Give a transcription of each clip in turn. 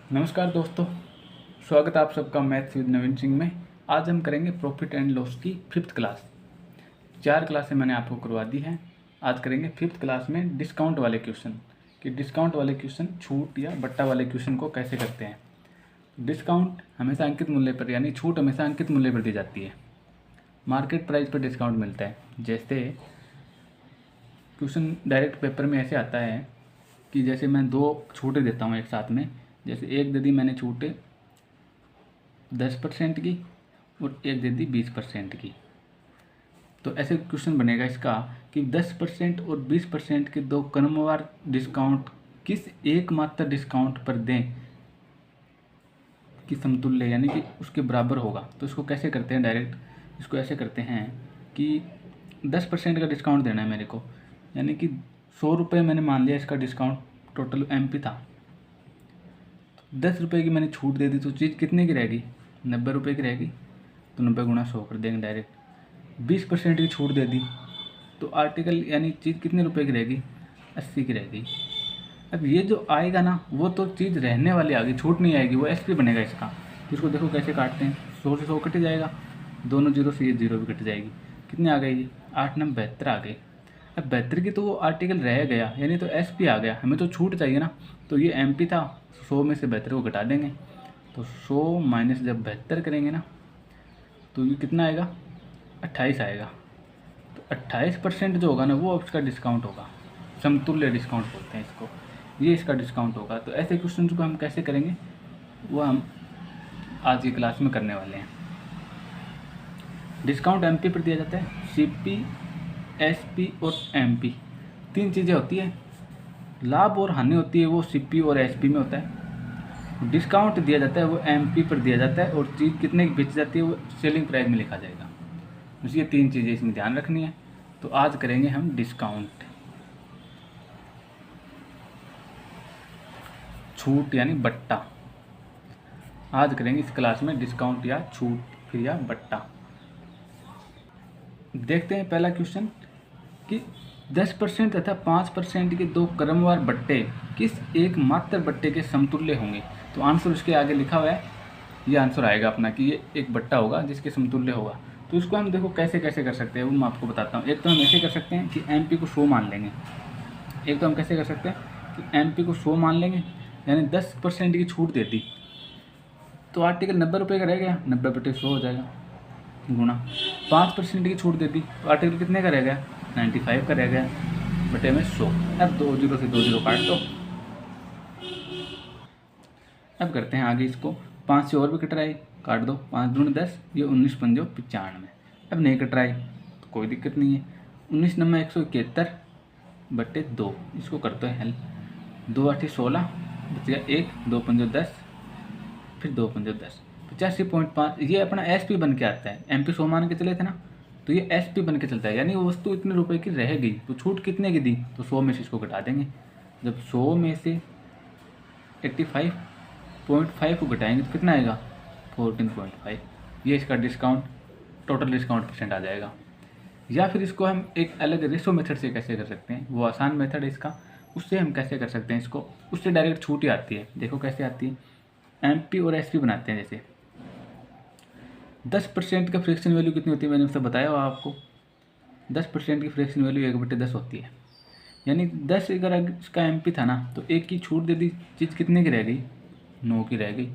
नमस्कार दोस्तों, स्वागत है आप सबका मैथ्स विद नवीन सिंह में। आज हम करेंगे प्रॉफिट एंड लॉस की 5th क्लास। 4 क्लासें मैंने आपको करवा दी हैं। आज करेंगे 5th क्लास में डिस्काउंट वाले क्वेश्चन कि डिस्काउंट वाले क्वेश्चन, छूट या बट्टा वाले क्वेश्चन को कैसे करते हैं। डिस्काउंट हमेशा अंकित मूल्य पर, यानी छूट हमेशा अंकित मूल्य पर दी जाती है। मार्केट प्राइस पर डिस्काउंट मिलता है। जैसे क्वेश्चन डायरेक्ट पेपर में ऐसे आता है कि जैसे मैं 2 छूटें देता हूँ एक साथ में। जैसे एक दे दी मैंने छूटें 10% की और एक दे दी 20% की। तो ऐसे क्वेश्चन बनेगा इसका कि 10% और 20% के दो क्रमवार डिस्काउंट किस एकमात्र डिस्काउंट पर दें कि समतुल्य, यानी कि उसके बराबर होगा। तो इसको कैसे करते हैं, डायरेक्ट इसको ऐसे करते हैं कि 10% का डिस्काउंट देना है मेरे को, यानी कि 100 रुपये मैंने मान लिया इसका डिस्काउंट टोटल MP था। 10 रुपये की मैंने छूट दे दी तो चीज़ कितने की रहेगी, 90 रुपये की रहेगी। तो 90 गुणा 100 कर देंगे डायरेक्ट। 20% की छूट दे दी तो आर्टिकल यानी चीज़ कितने रुपए की रहेगी, 80 की रहेगी। अब ये जो आएगा ना वो तो चीज़ रहने वाली आएगी, छूट नहीं आएगी, वो SP बनेगा इसका। तो इसको देखो कैसे काटते हैं, 100 से 100 कट जाएगा, दोनों जीरो से ये जीरो भी कट जाएगी। कितने आ गए ये, 8 9 72 आ गए। अब 72 की तो वो आर्टिकल रह गया, यानी तो SP आ गया। हमें तो छूट चाहिए ना, तो ये MP था, 100 में से 72 को घटा देंगे। तो 100 माइनस जब 72 करेंगे ना तो ये कितना आएगा, 28 आएगा। तो 28% जो होगा ना वो इसका डिस्काउंट होगा, समतुल्य डिस्काउंट बोलते हैं इसको। ये इसका डिस्काउंट होगा। तो ऐसे क्वेश्चन को हम कैसे करेंगे वो हम आज की क्लास में करने वाले हैं। डिस्काउंट MP पर दिया जाता है। CP, SP और MP 3 चीज़ें होती है। लाभ और हानि होती है वो CP और SP में होता है। डिस्काउंट दिया जाता है वो MP पर दिया जाता है, और चीज़ कितने की बेची जाती है वो सेलिंग प्राइस में लिखा जाएगा। बस ये 3 चीज़ें इसमें ध्यान रखनी है। तो आज करेंगे हम डिस्काउंट, छूट यानी बट्टा। आज करेंगे इस क्लास में डिस्काउंट या छूट फिर या बट्टा। देखते हैं पहला क्वेश्चन कि 10% तथा 5% के दो क्रमवार बट्टे किस एक मात्र बट्टे के समतुल्य होंगे। तो आंसर उसके आगे लिखा हुआ है, ये आंसर आएगा अपना कि ये एक बट्टा होगा जिसके समतुल्य होगा। तो इसको हम देखो कैसे कैसे कर सकते हैं वो मैं आपको बताता हूँ। एक तो हम ऐसे कर सकते हैं कि MP को 100 मान लेंगे। एक तो हम कैसे कर सकते हैं कि MP को 100 मान लेंगे, यानी 10% की छूट दे दी तो आर्टिकल 90 रुपये का रह गया, 90/100 हो जाएगा, गुणा 5% की छूट दे दी तो आर्टिकल कितने का रह गया, 95 का रह गया, बटे में 100। अब 2 जीरो से 2 जीरो काट दो। अब करते हैं आगे इसको, 5 से और भी कट रहा है, काट दो, 5 दूनी 10, ये 19 पंजो 95। अब नहीं कट रहा है तो कोई दिक्कत नहीं है। 19 9 171 बटे 2, इसको करते हैं हल। 2 8 16 बच गया 1, 2 पंजो 10, फिर 2 पंजो 10, 85.5। ये अपना SP बन के आता है। MP 100 मान के चले थे ना, तो ये SP बन के चलता है, यानी वो वस्तु इतने रुपए की रह गई तो छूट कितने की दी, तो 100 में से इसको घटा देंगे। जब 100 में से 85.5 को घटाएंगे तो कितना आएगा, 14.5। ये इसका डिस्काउंट, टोटल डिस्काउंट % आ जाएगा। या फिर इसको हम एक अलग रेशो मेथड से कैसे कर सकते हैं, वो आसान मेथड है इसका। उससे हम कैसे कर सकते हैं इसको, उससे डायरेक्ट छूट ही आती है। देखो कैसे आती है, MP और SP बनाते हैं। जैसे 10% का फ्रैक्शन वैल्यू कितनी होती है, मैंने उससे बताया हुआ आपको। 10% की फ्रैक्शन वैल्यू 1/10 होती है, यानी 10 अगर इसका MP था ना तो 1 की छूट दे दी, चीज़ कितने की रह गई, 9 की रह गई।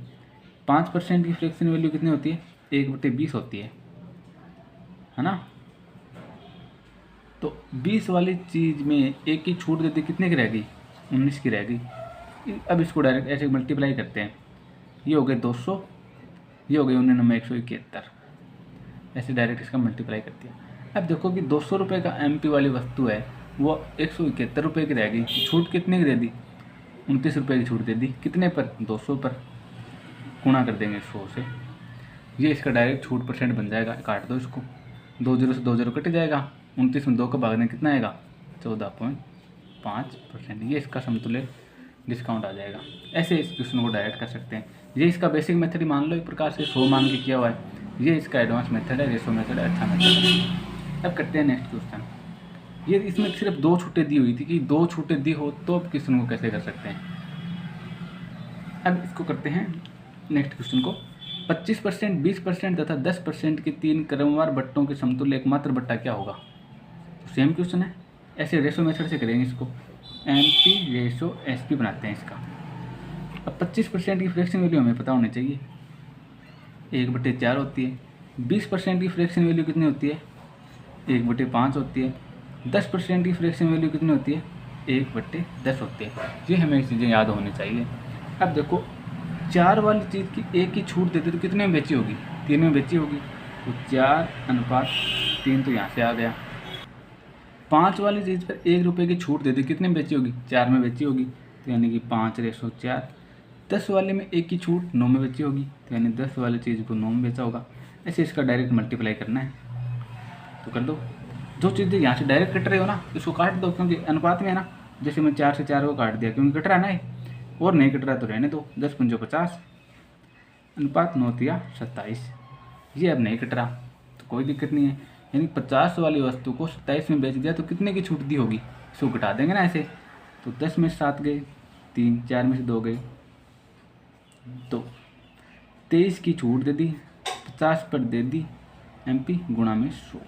5% की फ्रैक्शन वैल्यू कितनी होती है, 1/20 होती है ना। तो 20 वाली चीज़ में 1 की छूट दे दी, कितने की रह गई, 19 की रह गई। अब इसको डायरेक्ट ऐसे मल्टीप्लाई करते हैं, ये हो गए 200, ये हो गई 19 171, ऐसे डायरेक्ट इसका मल्टीप्लाई करते हैं। अब देखो कि 200 रुपये का MP वाली वस्तु है वो 171 रुपये की रह गई, छूट कितने की दे दी, 29 रुपये की छूट दे दी, कितने पर, 200 पर, गुणा कर देंगे 100 से। ये इसका डायरेक्ट छूट % बन जाएगा। काट दो इसको, 2 जीरो से 2 जीरो कट जाएगा, 29 में 2 का भागने कितना आएगा, 14.5%। ये इसका समतुल्य डिस्काउंट आ जाएगा। ऐसे इस क्वेश्चन को डायरेक्ट कर सकते हैं। ये इसका बेसिक मेथड ही मान लो, एक प्रकार से 100 मान के किया हुआ है। ये इसका एडवांस मेथड है, रेशो मेथड है, अच्छा मेथड है। अब करते हैं नेक्स्ट क्वेश्चन। ये इसमें सिर्फ 2 छूटें दी हुई थी कि 2 छूटें दी हो तो अब क्वेश्चन को कैसे कर सकते हैं। अब इसको करते हैं नेक्स्ट क्वेश्चन को। 25%, 20% तथा 10% के 3 क्रमवार बट्टों के समतुल्य एकमात्र बट्टा क्या होगा? तो सेम क्वेश्चन है, ऐसे रेशो मेथड से करेंगे इसको। MP रेशो SP बनाते हैं इसका। अब 25% की फ्रैक्शन वैल्यू हमें पता होनी चाहिए, 1/4 होती है। 20% की फ्रैक्शन वैल्यू कितनी होती है? 1/5 होती है। 10% की फ्रैक्शन वैल्यू कितनी होती है? 1/10 होती है। ये हमें चीज़ें याद होनी चाहिए। अब देखो 4 वाली चीज़ की 1 की छूट देते तो कितने में बेची होगी? 3 में बेची होगी, तो 4:3 तो यहाँ से आ गया। 5 वाली चीज़ पर 1 रुपये की छूट देती कितने में बेची होगी? 4 में बेची होगी, तो यानी कि 5/4। 10 वाले में 1 की छूट 9 में बेची होगी, तो यानी 10 वाली चीज़ को 9 में बेचा होगा। ऐसे इसका डायरेक्ट मल्टीप्लाई करना है, तो कर दो। जो चीज़ें यहाँ से डायरेक्ट कट रहे हो ना, इसको काट दो, क्योंकि अनुपात में है ना। जैसे मैं 4 से 4 को काट दिया, क्योंकि कट रहा है ना ये, और नहीं कट रहा तो रहने दो। 10×5 = 50, अनुपात 9×27। ये अब नहीं कट रहा तो कोई दिक्कत नहीं है। यानी 50 वाली वस्तु को 27 में बेच दिया तो कितने की छूट दी होगी? इसको घटा देंगे ना ऐसे, तो 10 में से 7 गए 3, 4 में से 2 गए 2, 23 की छूट दे दी, 50 पर दे दी MP गुणा में 100,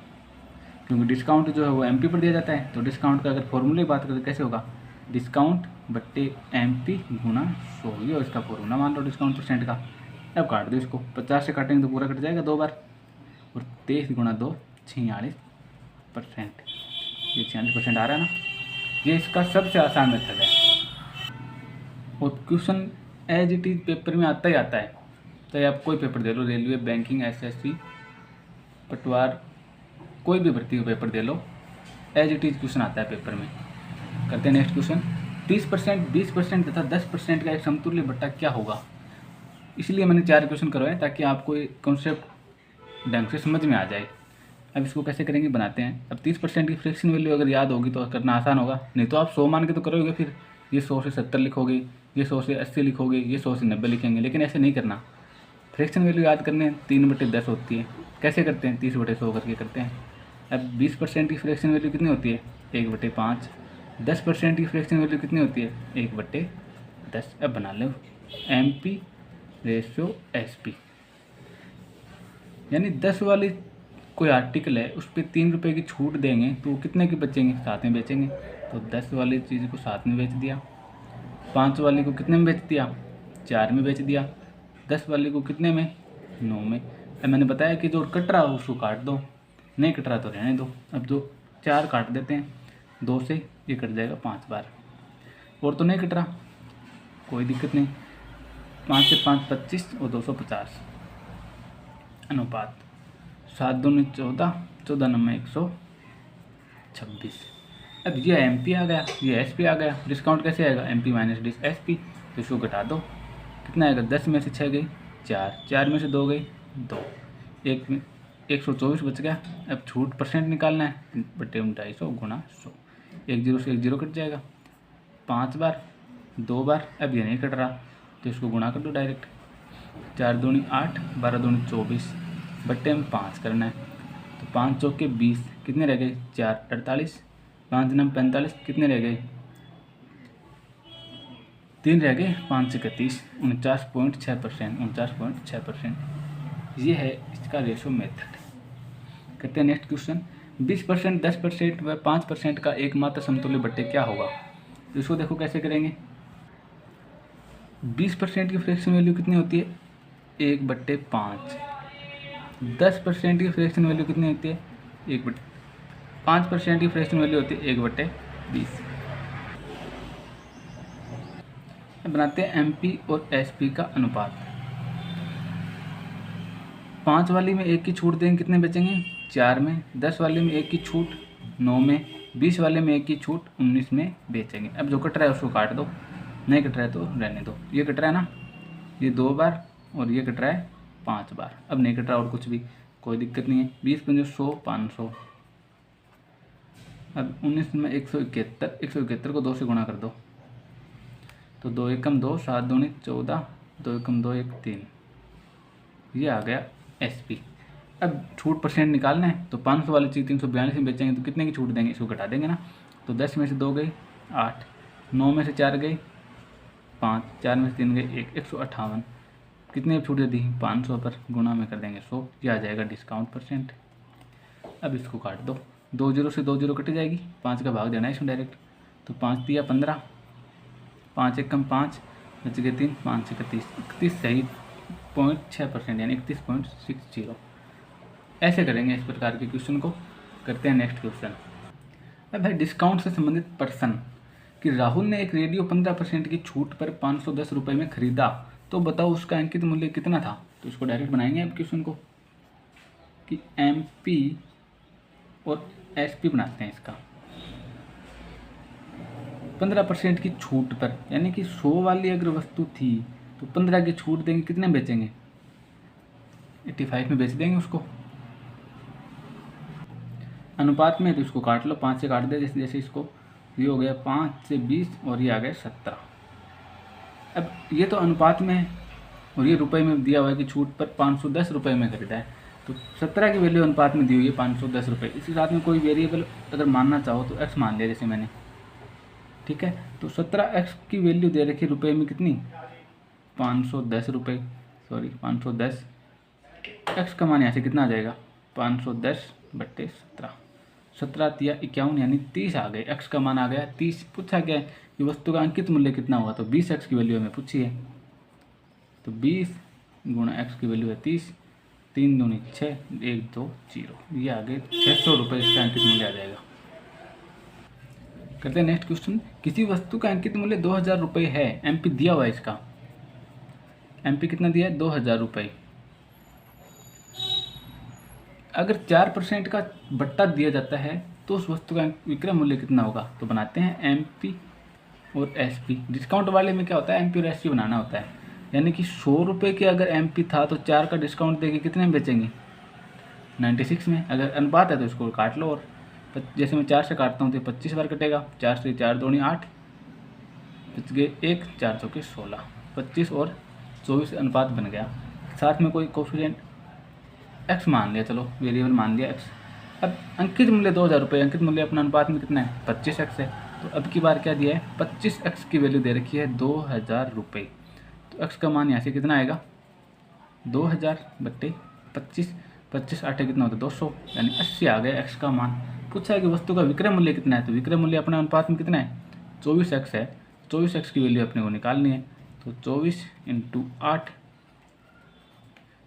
क्योंकि डिस्काउंट जो है वो MP पर दिया जाता है। तो डिस्काउंट का अगर फॉर्मूले की बात करें तो कैसे होगा? डिस्काउंट बट्टे MP गुणा 100, ये इसका फॉर्मूला मान लो डिस्काउंट परसेंट का। अब काट दो इसको, 50 से काटेंगे तो पूरा कट जाएगा 2 बार, और 23 × 2 46%। ये 46% आ रहा है ना। ये इसका सबसे आसान मेथड है, और question as it is paper में आता ही आता है। चाहे आप कोई पेपर दे लो, रेलवे, बैंकिंग, SSC, पटवार, कोई भी भर्ती का पेपर दे लो, एज इट इज़ क्वेश्चन आता है पेपर में। करते हैं नेक्स्ट क्वेश्चन। 30%, 20% तथा 10% का एक समतुल्य बट्टा क्या होगा? इसलिए मैंने 4 क्वेश्चन करवाए ताकि आपको ये कॉन्सेप्ट ढंग से समझ में आ जाए। अब इसको कैसे करेंगे बनाते हैं। अब 30% की फ्रैक्शन वैल्यू अगर याद होगी तो करना आसान होगा, नहीं तो आप 100 मान के तो करोगे, फिर ये 100 से 70 लिखोगे, ये 100 से 80 लिखोगे, ये 100 से 90 लिखेंगे, लेकिन ऐसे नहीं करना। फ्रैक्शन वैल्यू याद करने 3/10 होती है। कैसे करते हैं? 30/100 करके करते हैं। अब 20% की फ्रैक्शन वैल्यू कितनी होती है? 1/5। 10% की फ्रैक्शन वैल्यू कितनी होती है? 1/10। अब बना लो MP रेशो SP, यानी 10 वाली कोई आर्टिकल है उस पर 3 रुपये की छूट देंगे तो वो कितने की बेचेंगे? 7 में बेचेंगे। तो 10 वाली चीज़ को 7 में बेच दिया। 5 वाली को कितने में बेच दिया? 4 में बेच दिया। 10 वाली को कितने में? 9 में। अब मैंने बताया कि जो कट रहा हो उसको काट दो, नहीं कट रहा तो रहने दो। अब जो 4 काट देते हैं 2 से, ये कट जाएगा 5 बार, और तो नहीं कट रहा, कोई दिक्कत नहीं। 5 से 5 25 और 250, अनुपात 7 दूनी 14, 14 9 126। अब ये MP आ गया, ये SP आ गया। डिस्काउंट कैसे आएगा? MP - SP, तो इसको घटा दो, कितना आएगा? 10 में से 6 गई 4, 4 में से 2 गई 2, 124 बच गया। अब छूट परसेंट निकालना है, बटे 250 गुणा 100। 1 0 से 1 0 कट जाएगा 5 बार, 2 बार। अब ये नहीं कट रहा तो इसको गुणा कर दो डायरेक्ट। 4 दूनी 8, 12 दूनी 24, बट्टे में 5 करना है। तो 5 चौके 20, कितने रह गए? 4 48, 5 9 45, कितने रह गए? 3 रह गए, 5 से 31, 49.6%, 49.6%। ये है इसका रेशो मेथड। कहते हैं नेक्स्ट क्वेश्चन। 20%, 10% व 5% का एकमात्र समतुल्य बट्टे क्या होगा? तो इसको देखो कैसे करेंगे। 20% की फ्रैक्शन वैल्यू कितनी होती है? 1/5। 10% की फ्रैक्शन वैल्यू कितनी होती है? 5% की फ्रैक्शन वैल्यू होती है 1/20। बनाते हैं MP और SP का अनुपात। 5 वाली में 1 की छूट देंगे, कितने बचेंगे? 4 में। 10 वाले में 1 की छूट 9 में। 20 वाले में 1 की छूट 19 में बेचेंगे। अब जो कट रहा है उसको काट दो, नहीं कट रहा है तो रहने दो। ये कट रहा है ना, ये 2 बार, और ये कट रहा है 5 बार। अब नहीं कट रहा और कुछ भी, कोई दिक्कत नहीं है। 20 × 100 500। अब 19 में 171, 171 को 2 से गुणा कर दो, तो 2 एकम 2, 7 दूनी 14, 2 एकम 2 1 3। ये आ गया SP। अब छूट परसेंट निकालना है, तो 500 वाली चीज़ 342 में बेचेंगे तो कितने की छूट देंगे? इसको घटा देंगे ना। तो 10 में से 2 गई 8, 9 में से 4 गई 5, 4 में से 3 गए 1, 158। कितने छूट दी 500 पर, गुणा में कर देंगे 100, ये आ जाएगा डिस्काउंट परसेंट। अब इसको काट दो, 2 जीरो से 2 जीरो कट जाएगी, 5 का भाग देना है इसमें डायरेक्ट, तो 5 दिया 15, 5 एक कम 5, बच गए 3, 5 31, 31 सही 0.6% यानी 31.60। ऐसे करेंगे इस प्रकार के क्वेश्चन को। करते हैं नेक्स्ट क्वेश्चन। अब भाई डिस्काउंट से संबंधित प्रश्न कि राहुल ने एक रेडियो 15% की छूट पर 510 रुपये में खरीदा, तो बताओ उसका अंकित मूल्य कितना था। तो इसको डायरेक्ट बनाएंगे अब क्वेश्चन को कि MP और SP बनाते हैं इसका। 15% की छूट पर यानी कि 100 वाली अगर वस्तु थी तो 15 की छूट देंगे, कितने बेचेंगे 85 में बेच देंगे उसको। अनुपात में तो इसको काट लो, 5 से काट दे, जैसे जैसे इसको ये हो गया 5 से 20 और ये आ गया 17। अब ये तो अनुपात में है और ये रुपए में दिया हुआ है कि छूट पर 510 रुपये में खरीदा है, तो 17 की वैल्यू अनुपात में दी हुई है 510 रुपये। इसी साथ में कोई वेरिएबल अगर मानना चाहो तो x मान लिया जैसे मैंने, ठीक है। तो 17x की वैल्यू दे रखी रुपये में कितनी 510 रुपये, सॉरी 510, x का मान यहाँ से कितना आ जाएगा 510/17, 17 तिया 51 यानी 30 आ गए, x का मान आ गया 30। पूछा क्या है कि वस्तु का अंकित मूल्य कितना हुआ, तो 20x की वैल्यू हमें पूछी है, तो 20 गुणा x की वैल्यू है 30, 3 दूनी 6, 1 2 0, ये आ गए 600 रुपये इसका अंकित मूल्य आ जाएगा। करते हैं नेक्स्ट क्वेश्चन। किसी वस्तु का अंकित मूल्य 2000 रुपये है, MP दिया हुआ है इसका, MP कितना दिया है 2000 रुपये। अगर 4% का बट्टा दिया जाता है तो उस वस्तु का विक्रय मूल्य कितना होगा। तो बनाते हैं MP और SP। डिस्काउंट वाले में क्या होता है MP और SP बनाना होता है, यानी कि 100 रुपये के अगर MP था तो 4 का डिस्काउंट देके कितने में बेचेंगे 96 में। अगर अनुपात है तो इसको काट लो, और जैसे मैं 4 से काटता हूँ तो 25 बार कटेगा, 4 से 4 दूनी 8, बच गए 1, 4 चौके 16, 25 और 24 अनुपात बन गया। साथ में कोई कोफिशिएंट x मान लिया, चलो वेरिएबल मान लिया x। अब अंकित मूल्य 2000 रुपये, अंकित मूल्य अपना अनुपात में कितना है 25x है, तो अब की बार क्या दिया है 25x की वैल्यू दे रखी है 2000 रुपये। तो x का मान यहाँ से कितना आएगा 2000/25, 25 8 कितना होता है 200 यानी 80 आ गया x का मान। पूछा है कि वस्तु का विक्रय मूल्य कितना है, तो विक्रय मूल्य अपने अनुपात में कितना है 24x है, 24x की वैल्यू अपने को निकालनी है। तो 24 × 8,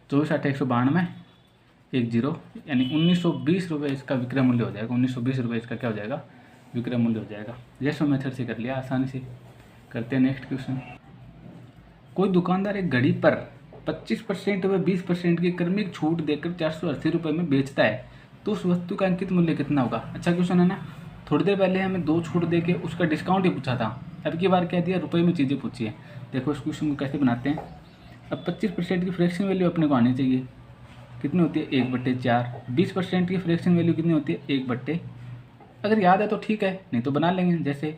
24 8 192, 10 यानी 1920 रुपये इसका विक्रय मूल्य हो जाएगा। 1920 रुपये इसका क्या हो जाएगा विक्रय मूल्य हो जाएगा। जैसे मेथड से कर लिया आसानी से। करते हैं नेक्स्ट क्वेश्चन। कोई दुकानदार एक घड़ी पर 25% व 20% की क्रमिक छूट देकर 480 रुपये में बेचता है, तो उस वस्तु का अंकित मूल्य कितना होगा। अच्छा क्वेश्चन है ना। थोड़ी देर पहले हमें 2 छूट दे के उसका डिस्काउंट ही पूछा था, अब की बार क्या दिया रुपये में चीज़ें पूछी है। देखो इस क्वेश्चन को कैसे बनाते हैं। अब 25% की फ्रैक्शन वैल्यू अपने को आनी चाहिए, कितनी होती है 1/4। 20% की फ्रैक्शन वैल्यू कितनी होती है 1/, अगर याद है तो ठीक है, नहीं तो बना लेंगे। जैसे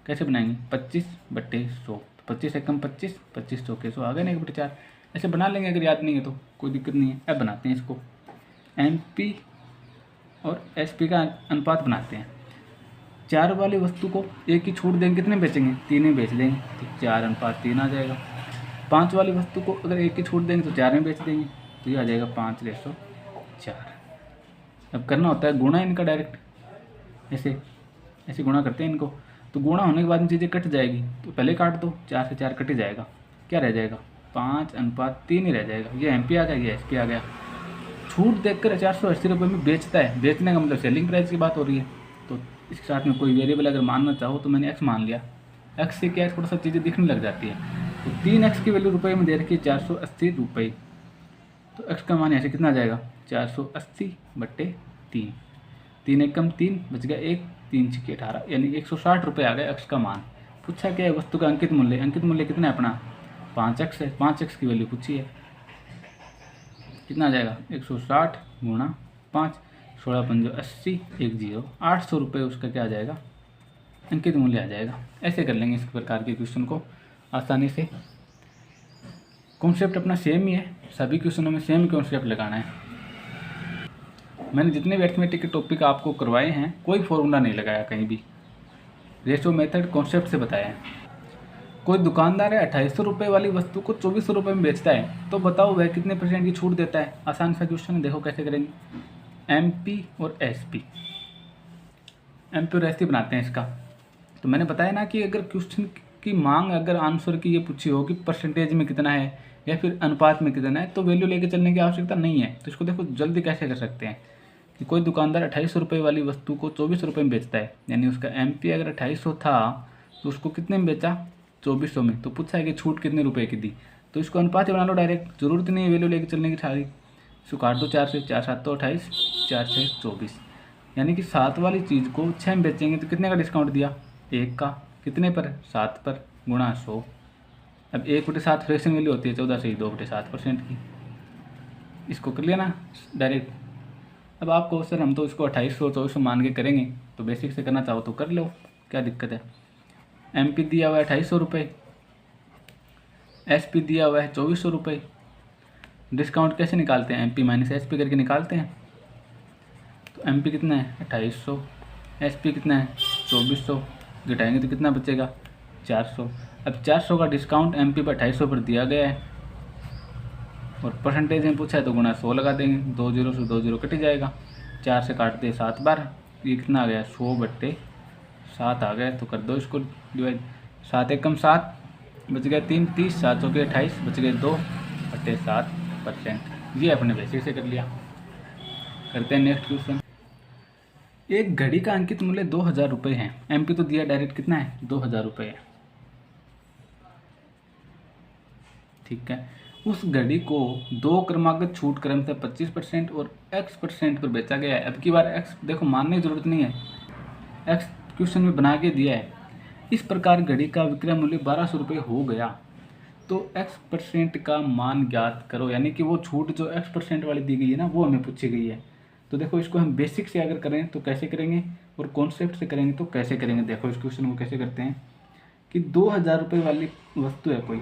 कैसे बनाएंगे 25/100, 25 एकम 25, 25 चौके 100 आ गए ना 1/4। ऐसे बना लेंगे अगर याद नहीं है तो, कोई दिक्कत नहीं है। अब बनाते हैं इसको, MP और SP का अनुपात बनाते हैं। 4 वाली वस्तु को 1 की छूट देंगे, कितने बेचेंगे 3 में बेच देंगे, तो 4:3 आ जाएगा। 5 वाली वस्तु को अगर 1 की छूट देंगे तो 4 में बेच देंगे, तो ये आ जाएगा 5/4। अब करना होता है गुणा इनका डायरेक्ट, ऐसे गुणा करते हैं इनको। तो गुणा होने के बाद में चीज़ें कट जाएगी, तो पहले काट दो, 4 से 4 कट ही जाएगा, क्या रह जाएगा 5:3 ही रह जाएगा। ये MP आ गया, ये SP आ गया। छूट देखकर 480 रुपये में बेचता है, बेचने का मतलब सेलिंग प्राइस की बात हो रही है। तो इसके साथ में कोई वेरिएबल अगर मानना चाहो तो मैंने x मान लिया, x से क्या थोड़ा सा चीज़ें दिखने लग जाती है। तो 3x की वैल्यू रुपये में दे रखी है 480 रुपये, तो x का मान ऐसे कितना आ जाएगा 480/3, 3 एकम 3 बच गया 1, 3 छक्के 18 यानी 160 रुपये आ गया x का मान। पूछा क्या है वस्तु का अंकित मूल्य, अंकित मूल्य कितना है अपना 5x है, 5x की वैल्यू पूछी है, कितना आ जाएगा 160 गुणा 5, 16 पंजो 80, 10 800 रुपये उसका क्या आ जाएगा अंकित मूल्य आ जाएगा। ऐसे कर लेंगे इस प्रकार के क्वेश्चन को आसानी से। कॉन्सेप्ट अपना सेम ही है, सभी क्वेश्चनों में सेम कॉन्सेप्ट लगाना है। मैंने जितने भी अर्थमेटिक के टॉपिक आपको करवाए हैं कोई फॉर्मूला नहीं लगाया कहीं भी, रेशो मेथड कॉन्सेप्ट से बताया है। कोई दुकानदार है 2800 रुपये वाली वस्तु को 2400 रुपये में बेचता है, तो बताओ वह कितने % की छूट देता है। आसान सा क्वेश्चन है, देखो कैसे करेंगे। एमपी और एसपी, एमपी और एसपी बनाते हैं इसका। तो मैंने बताया ना कि अगर क्वेश्चन की मांग अगर आंसर की ये पूछी हो कि परसेंटेज में कितना है या फिर अनुपात में कितना है, तो वैल्यू लेके चलने की आवश्यकता नहीं है। तो इसको देखो जल्दी कैसे कर सकते हैं कि कोई दुकानदार 2800 रुपये वाली वस्तु को 2400 रुपये में बेचता है, यानी उसका एमपी अगर 2800 था तो उसको कितने में बेचा, 2400 में। तो पूछा है कि छूट कितने रुपए की दी, तो इसको अनुपात ही बना लो डायरेक्ट, जरूरत नहीं है वैल्यू लेके चलने की सारी। इसको काट दो 4 से, 4 7 तो 28, 4 6 24, यानी कि 7 वाली चीज़ को 6 में बेचेंगे तो कितने का डिस्काउंट दिया, 1 का। कितने पर, 7 पर, गुणा 100। अब 1/7 फ्रैक्शन वैल्यू होती है 14 से 2/7% की। इसको कर लिया ना डायरेक्ट। अब आपको सर हम तो इसको 2800 2400 मान के करेंगे, तो बेसिक से करना चाहो तो कर लो, क्या दिक्कत है। एमपी दिया हुआ है 2800 रुपये, एसपी दिया हुआ है 2400 रुपये। डिस्काउंट कैसे निकालते हैं, एमपी माइनस एसपी करके निकालते हैं। तो एमपी कितना है 2800, एसपी कितना है 2400, घटाएंगे तो कितना बचेगा 400। अब 400 का डिस्काउंट एमपी पर 2800 पर दिया गया है और परसेंटेज में पूछा है तो गुणा 100 लगा देंगे, 2 0 से 2 0 कट जाएगा। 4 से काट दे 7 बार, ये कितना आ गया 100/7 आ गया। तो कर दो इसको डिवाइड, 7 एकम 7, बच गया 3 30, 7 चौके 28, बच गए 2/7%। ये अपने बेसिक से कर लिया। करते हैं नेक्स्ट क्वेश्चन। एक घड़ी का अंकित मूल्य 2000 रुपये है, एमपी तो दिया डायरेक्ट कितना है 2000 रुपये है, ठीक है। उस घड़ी को 2 क्रमागत छूट क्रम से 25% और x% पर बेचा गया है। अब की बार x देखो मानने की जरूरत नहीं है, x क्वेश्चन में बना के दिया है। इस प्रकार घड़ी का विक्रय मूल्य 1200 रुपये हो गया, तो x% का मान ज्ञात करो, यानी कि वो छूट जो x% वाली दी गई है ना, वो हमें पूछी गई है। तो देखो इसको हम बेसिक से अगर करें तो कैसे करेंगे, और कॉन्सेप्ट से करेंगे तो कैसे करेंगे। देखो इस क्वेश्चन को कैसे करते हैं कि 2000 रुपये वाली वस्तु है कोई,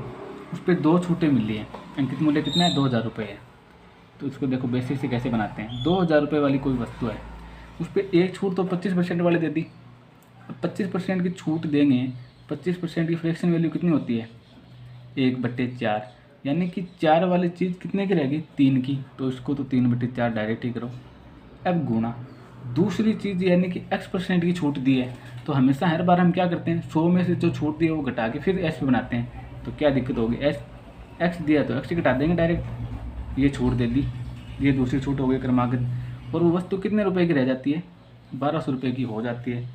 उस पर 2 छूटें मिली हैं, अंकित मूल्य कितना है 2000 रुपये है। तो इसको देखो बेसिक से कैसे बनाते हैं। 2000 रुपये वाली कोई वस्तु है, उस पर एक छूट तो 25% वाली दे दी। 25% की छूट देंगे, 25% की फ्रैक्शन वैल्यू कितनी होती है 1/4, यानी कि 4 वाली चीज़ कितने की रहेगी 3 की, तो इसको तो 3/4 डायरेक्ट ही करो। अब गुणा दूसरी चीज़, यानी कि x% की छूट दी है, तो हमेशा हर बार हम क्या करते हैं 100 में से जो छूट दी है वो घटा के फिर s पे बनाते हैं। तो क्या दिक्कत होगी, x दिया तो x घटा देंगे डायरेक्ट, ये छूट दे दी, ये दूसरी छूट हो गई क्रमागत, और वो वस्तु कितने रुपए की रह जाती है 1200 रुपये की हो जाती है।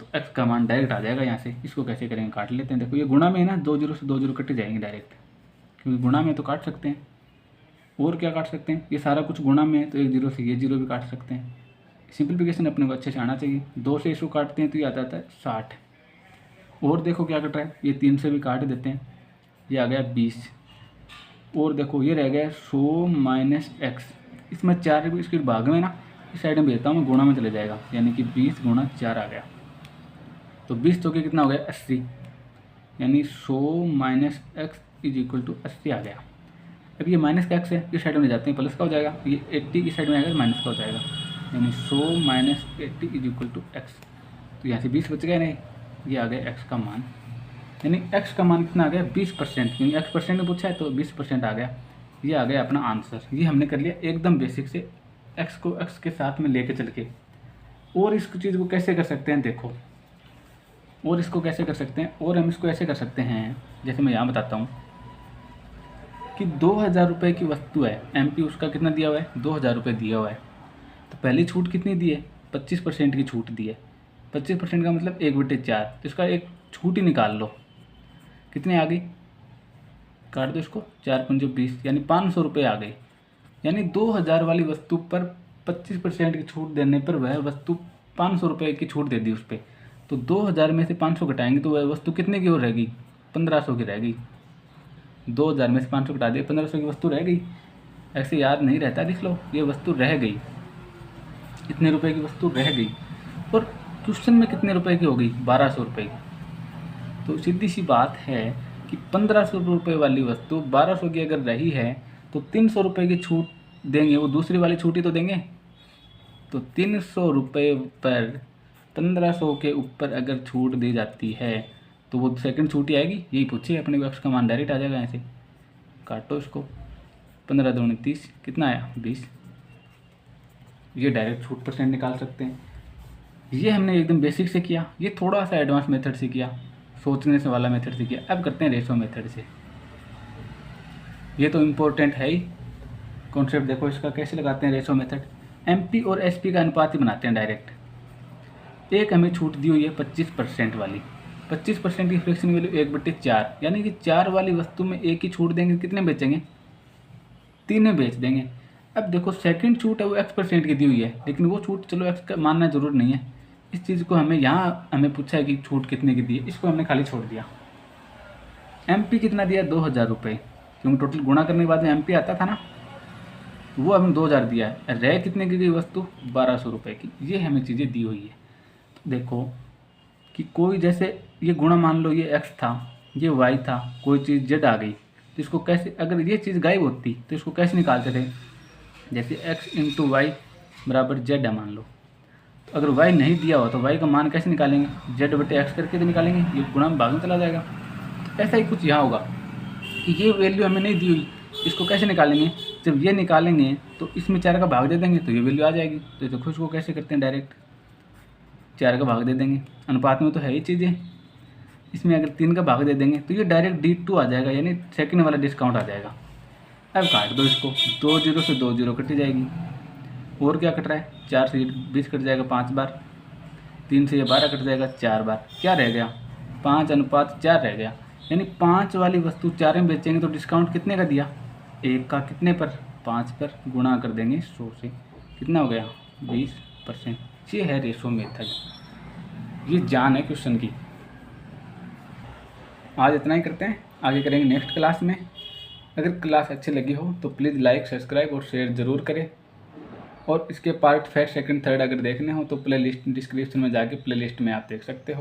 तो x का मान डायरेक्ट आ जाएगा यहाँ से। इसको कैसे करेंगे, काट लेते हैं। देखो ये गुणा में है ना, 2 0 से 2 0 कट जाएंगे डायरेक्ट, क्योंकि गुणा में तो काट सकते हैं। और क्या काट सकते हैं, ये सारा कुछ गुणा में है तो 1 0 से ये 0 भी काट सकते हैं। सिंप्लीफिकेशन अपने को अच्छे से आना चाहिए। 2 से इसको काटते हैं तो ये आ जाता है 60। और देखो क्या कट रहा है, ये 3 से भी काट देते हैं, ये आ गया 20। और देखो ये रह गया 100 माइनस x, इसमें 4 भी इसके भाग में ना, इस साइड में भेजता हूँ मैं, गुणा में चले जाएगा, यानी कि 20 गुणा 4 आ गया। तो 20 तो कितना हो गया 80, यानी 100 minus x is equal to 80 आ गया। अब ये माइनस का x है, इस साइड में जाते हैं प्लस का हो जाएगा, ये 80 इस साइड में आएगा माइनस का हो जाएगा, यानी 100 minus 80 is equal to x। तो यहाँ से 20 बच गया नहीं, ये आ गया x का मान, यानी x का मान कितना आ गया 20%, क्योंकि x% में पूछा है तो 20% आ गया। ये आ गया अपना आंसर। ये हमने कर लिया एकदम बेसिक से, x को x के साथ में लेके चल के। और इस चीज़ को कैसे कर सकते हैं देखो, और इसको कैसे कर सकते हैं, और हम इसको ऐसे कर सकते हैं, जैसे मैं यहाँ बताता हूँ कि 2000 रुपये की वस्तु है, एमपी उसका कितना दिया हुआ है 2000 रुपये दिया हुआ है। तो पहली छूट कितनी दी है 25% की छूट दी है। 25% का मतलब 1/4, तो इसका एक छूट ही निकाल लो, कितने आ गई, काट दो इसको, 4 5 20, यानी 500 रुपये आ गई। यानी 2000 वाली वस्तु पर 25% की छूट देने पर वह वस्तु 500 रुपये की छूट दे दी उस पर। तो 2000 में से 500 घटाएंगे तो वह वस्तु कितने की हो रहेगी 1500 की रहेगी। 2000 में से 500 घटा दिए 1500 की वस्तु रह गई। ऐसे याद नहीं रहता, लिख लो, ये वस्तु रह गई, इतने रुपए की वस्तु रह गई। और क्वेश्चन में कितने रुपए की हो गई 1200 रुपये की। तो सीधी सी बात है कि 1500 रुपये वाली वस्तु 1200 की अगर रही है तो 300 रुपये की छूट देंगे, वो दूसरी वाली छूट ही तो देंगे। तो 300 रुपये पर 1500 के ऊपर अगर छूट दी जाती है तो वो सेकंड छूट ही आएगी, यही पूछिए अपने को, एक्स का मान डायरेक्ट आ जाएगा ऐसे। काटो इसको, 15 दूनी 30, कितना आया 20। ये डायरेक्ट छूट परसेंट निकाल सकते हैं। ये हमने एकदम बेसिक से किया, ये थोड़ा सा एडवांस मेथड से किया, सोचने से वाला मेथड से किया। अब करते हैं रेशो मेथड से। ये तो इम्पोर्टेंट है ही कॉन्सेप्ट। देखो इसका कैसे लगाते हैं रेशो मेथड। एमपी और एसपी का अनुपात ही बनाते हैं डायरेक्ट। एक हमें छूट दी हुई है 25% वाली, 25% की फ्रैक्शन वैल्यू 1/4, यानी कि 4 वाली वस्तु में एक ही छूट देंगे, कितने बेचेंगे, 3 में बेच देंगे। अब देखो सेकंड छूट है वो x% की दी हुई है, लेकिन वो छूट चलो x का मानना जरूर नहीं है। इस चीज़ को हमें यहाँ हमें पूछा है कि छूट कितने की दी है, इसको हमने खाली छोड़ दिया। एमपी कितना दिया, 2000 रुपये, क्योंकि टोटल गुणा करने के बाद में एमपी आता था ना, वो हमें 2000 दिया है। रह कितने की गई वस्तु, 1200 रुपये की। ये हमें चीज़ें दी हुई है। तो देखो कि कोई जैसे ये गुणा मान लो ये x था, ये y था, कोई चीज़ z आ गई, तो इसको कैसे, अगर ये चीज़ गायब होती तो इसको कैसे निकालते थे, जैसे x इंटू वाई बराबर z है मान लो। तो अगर y नहीं दिया हो तो y का मान कैसे निकालेंगे, z/x करके तो निकालेंगे, ये गुणा में भाग में चला जाएगा। तो ऐसा ही कुछ यहाँ होगा कि ये वैल्यू हमें नहीं दी हुई, इसको कैसे निकालेंगे, जब ये निकालेंगे तो इसमें 4 का भाग दे देंगे तो ये वैल्यू आ जाएगी। तो देखो इसको कैसे करते हैं, डायरेक्ट 4 का भाग दे देंगे, अनुपात में तो है ही चीज़ें, इसमें अगर 3 का भाग दे देंगे तो ये डायरेक्ट D2 आ जाएगा, यानी सेकंड वाला डिस्काउंट आ जाएगा। अब काट दो इसको, 2 0 से 2 0 कटी जाएगी। और क्या कट रहा है, 4 से 20 कट जाएगा 5 बार, 3 से ये 12 कट जाएगा 4 बार, क्या रह गया 5:4 रह गया। यानी 5 वाली वस्तु 4 में बेचेंगे तो डिस्काउंट कितने का दिया, 1 का, कितने पर, 5 पर, गुणा कर देंगे 100 से, कितना हो गया 20%। ये है रेशो मेथड, ये जान है क्वेश्चन की। आज इतना ही करते हैं, आगे करेंगे नेक्स्ट क्लास में। अगर क्लास अच्छी लगी हो तो प्लीज़ लाइक, सब्सक्राइब और शेयर ज़रूर करें। और इसके पार्ट फर्स्ट, सेकंड, थर्ड अगर देखने हो तो प्ले लिस्ट डिस्क्रिप्शन में जाके प्ले लिस्ट में आप देख सकते हो।